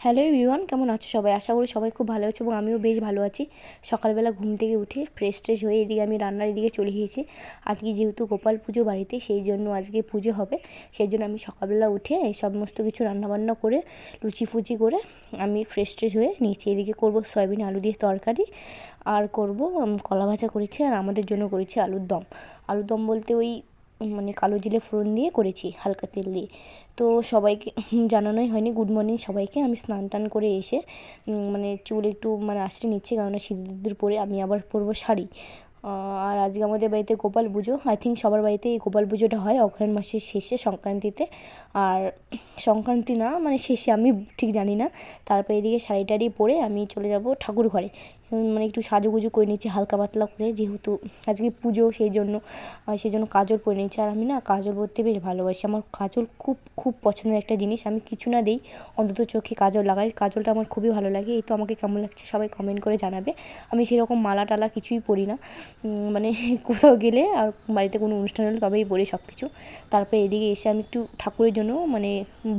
Hello everyone, কেমন আছো সবাই? আশা করি সবাই খুব ভালো আছো এবং আমিও বেশ ভালো আছি। সকালবেলা ঘুম থেকে উঠে ফ্রেশ ট্রেশ হয়ে এদিকে আমি রান্নার এদিকে চলে গিয়েছি। আজকে যেহেতু গোপাল পুজো বাড়িতে, সেই জন্য আজকে পুজো হবে। সেই জন্য আমি সকালবেলা উঠে এই সমস্ত কিছু রান্নাবান্না করে লুচি ফুচি করে আমি ফ্রেশ ট্রেশ হয়ে নিয়েছি। এদিকে করব সয়াবিন আলু দিয়ে তরকারি, আর করব কলা ভাজা করেছি, আর আমাদের জন্য করেছি আলুর দম। আলুর দম বলতে ওই মানে কালো জিরে ফোড়ন দিয়ে করেছি, হালকা তেল দিয়ে। তো সবাইকে জানানোই হয়নি গুড মর্নিং সবাইকে। আমি স্নান টান করে এসে মানে চুল একটু মানে আঁচড়ে নিচ্ছি, কারণ সিঁদুর পরে আমি আবার পরবো শাড়ি। আর আজকে আমাদের বাড়িতে গোপাল পুজো। আই থিঙ্ক সবার বাড়িতে এই গোপাল পুজোটা হয় অগ্রহায়ণ মাসের শেষে সংক্রান্তিতে। আর সংক্রান্তি না মানে শেষে, আমি ঠিক জানি না। তারপরে এদিকে শাড়ি টাড়ি পরে আমি চলে যাব ঠাকুর ঘরে। মানে একটু সাজুগুজু করে নিচ্ছি হালকা পাতলা করে, যেহেতু আজকে পুজো সেই জন্য কাজল পরে নিচ্ছি। আর আমি না কাজল পরতে বেশ ভালোবাসি। আমার কাজল খুব খুব পছন্দের একটা জিনিস। আমি কিছু না দিই অন্তত চোখে কাজল লাগাই। কাজলটা আমার খুবই ভালো লাগে। এই তো আমাকে কেমন লাগছে সবাই কমেন্ট করে জানাবে। আমি সেরকম মালা টালা কিছুই পরি না, মানে কোথাও গেলে আর বাড়িতে কোনো অনুষ্ঠান হলে তবেই পরি সব কিছু। তারপরে এদিকে এসে আমি একটু ঠাকুরের জন্য মানে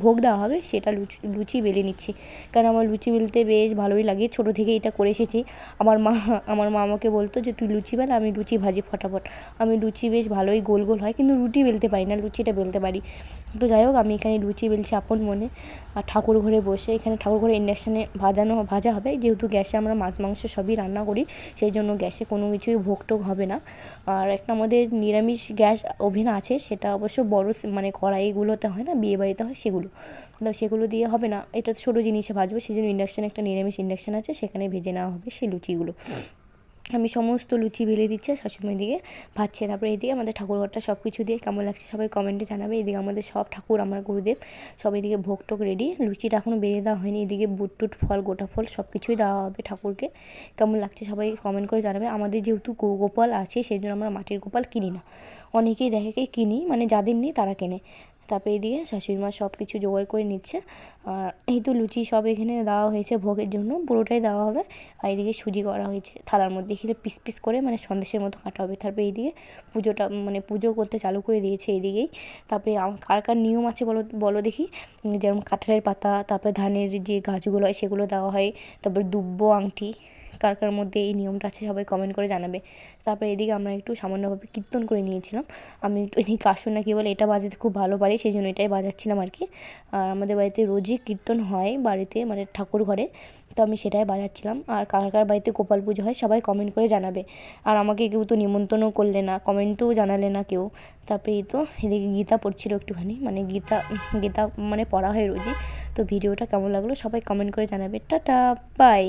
ভোগ দেওয়া হবে সেটা লুচি বেলে নিচ্ছি, কারণ আমার লুচি বেলতে বেশ ভালোই লাগে। ছোটো থেকে এটা করে এসেছি। আমার মা আমাকে বলতো যে তুই লুচি বেল, আমি লুচি ভাজি ফটাফট। আমি লুচি বেশ ভালোই গোল গোল হয়, কিন্তু রুটি বেলতে পারি না, লুচিটা বেলতে পারি। তো যাই হোক, আমি এখানে লুচি বেলছি আপন মনে। আর ঠাকুর ঘরে বসে, এখানে ঠাকুর ঘরে ইন্ডাকশানে ভাজা হবে, যেহেতু গ্যাসে আমরা মাছ মাংস সবই রান্না করি, সেই জন্য গ্যাসে কোনো কিছুই ভোগ টোগ হবে না। আর একটা আমাদের নিরামিষ গ্যাস ওভেন আছে, সেটা অবশ্য বড় মানে কড়াইগুলোতে হয় না, বিয়েবাড়িতে হয় সেগুলো। তো সেগুলো দিয়ে হবে না, এটা ছোটো জিনিসে ভাজবো, সেই জন্য ইন্ডাকশানে একটা নিরামিষ ইন্ডাকশান আছে, সেখানে ভেজে নেওয়া হবে সেই লুচিগুলো। আমি সমস্ত লুচি বেলে দিচ্ছি, শাশুড়ি দিকে ভাজছে। তারপরে এইদিকে আমাদের ঠাকুরঘরটা সব কিছু দিয়ে কেমন লাগছে সবাই কমেন্টে জানাবে। এদিকে আমাদের সব ঠাকুর, আমার গুরুদেব সব এদিকে ভোগ টোগ রেডি। লুচিটা এখনও বেরিয়ে দেওয়া হয়নি। এদিকে বুট টুট ফল, গোটা ফল সব কিছুই দেওয়া হবে ঠাকুরকে। কেমন লাগছে সবাই কমেন্ট করে জানাবে। আমাদের যেহেতু গোপাল আছে, সেই জন্য আমরা মাটির গোপাল কিনি না। অনেকেই দেখে কিনি, মানে যাদের নেই তারা কেনে। তারপরে এদিকে শাশুড়ি মা সব কিছু জোগাড় করে নিচ্ছে। আর এই তো লুচি সব এখানে দেওয়া হয়েছে ভোগের জন্য, পুরোটাই দেওয়া হবে। আর এদিকে সুজি করা হয়েছে থালার মধ্যে, এখানে পিস পিস করে মানে সন্দেশের মতো কাটা হবে। তারপরে এইদিকে পুজোটা মানে পুজো করতে চালু করে দিয়েছে এইদিকেই। তারপরে কার কার নিয়ম আছে বলো বলো দেখি। যেরকম কাঁঠালের পাতা, তারপরে ধানের যে গাছগুলো হয় সেগুলো দেওয়া হয়। তারপরে দুব্ব আংটি, কার কার মধ্যে এই নিয়মটা আছে সবাই কমেন্ট করে জানাবে। তারপরে এদিকে আমরা একটু সামান্যভাবে কীর্তন করে নিয়েছিলাম। আমি একটু এই কাসর না কি বলে, এটা বাজাতে খুব ভালো পারি, সেই জন্য এটাই বাজাচ্ছিলাম আর কি। আর আমাদের বাড়িতে রোজই কীর্তন হয় বাড়িতে, মানে ঠাকুর ঘরে, তো আমি সেটাই বাজাচ্ছিলাম। আর কার কার বাড়িতে গোপাল পুজো হয় সবাই কমেন্ট করে জানাবে। আর আমাকে কেউ তো নিমন্ত্রণও করলে না, কমেন্টও জানালে না কেউ। তারপরে এই তো এদিকে গীতা পড়ছিল একটুখানি, মানে গীতা গীতা মানে পড়া হয় রোজই। তো ভিডিওটা কেমন লাগলো সবাই কমেন্ট করে জানাবে। Tata, by.